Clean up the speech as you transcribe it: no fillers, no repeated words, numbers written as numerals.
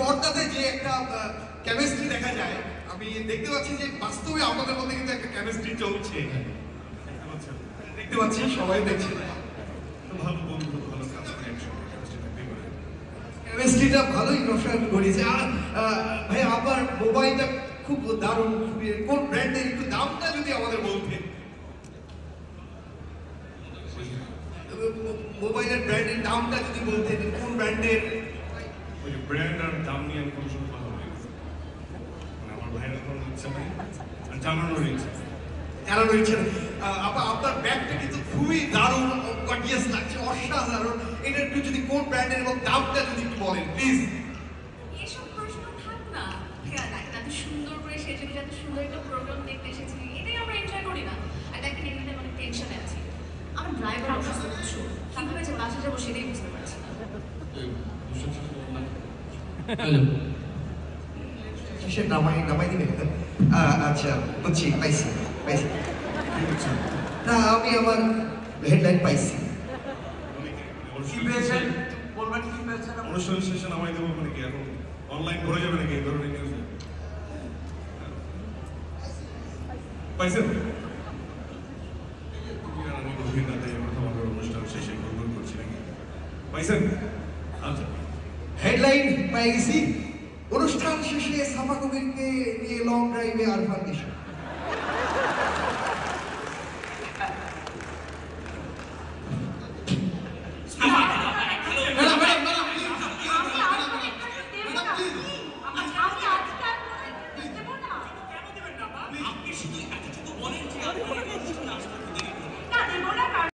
পর্দাতে যে একটা কেমিস্ট্রি দেখা যায়, আমি দেখতে পাচ্ছি যে বাস্তবে আমাদের মধ্যে কিন্তু একটা কেমিস্ট্রি চলছে। দেখতে পাচ্ছি সবাই দেখছে, ভালো বন্ধু, ভালো কাজ করে একসঙ্গে থাকতে পারে, কেমিস্ট্রিটা ভালোই রসায়ন করেছে। আর ভাই আপনার মোবাইলটা খুব দারুণ, কোন ব্র্যান্ডের একটু দামটা যদি আমাদের বলতেন। মোবাইলের ব্র্যান্ডের দামটা যদি বলতেন, কোন ব্র্যান্ডের? ওই ব্র্যান্ড আর দাম নিয়ে আমি কোনো সময় কথা বলি, মানে আমার ভাইয়ের কোনো ইচ্ছা নেই আর জানানোর ইচ্ছা আপনার ব্যাগটা কিন্তু খুবই দারুণ, গর্জিয়াস লাগছে, অসাধারণ। এটা একটু যদি কোন ব্র্যান্ডের এবং দামটা যদি একটু বলেন প্লিজ। এসব প্রশ্ন থাক না, এত সুন্দর করে সেজে এত সুন্দর একটা প্রোগ্রাম দেখতে এসেছি, এটাই আমরা এনজয় করি না। আর দেখেন এমনিতে অনেক টেনশনে আছি, আমার ড্রাইভার অসুস্থ, বুঝছো, কিভাবে যে বাসে যাবো সেটাই বুঝতে পারছি না। হ্যালো, কিসের নামাই দিবে? আচ্ছা বুঝছি, পাইছি। না আমি আমার হেডলাইন পাইছি। অনুষ্ঠান শেষে নামাই দেবো মানে কি এখন অনলাইন ভরে যাবে নাকি এই ধরনের নিউজ? পাইছেন? তুমি আর আমি গভীর রাতে প্রথম আমাদের অনুষ্ঠান শেষে গোলগোল করছি নাকি? পাইছেন? আচ্ছা, হেডলাইন পাই গেছি। অনুষ্ঠান শেষে সাফা কবিরকে নিয়ে লং ড্রাইভে আরফান নিশো।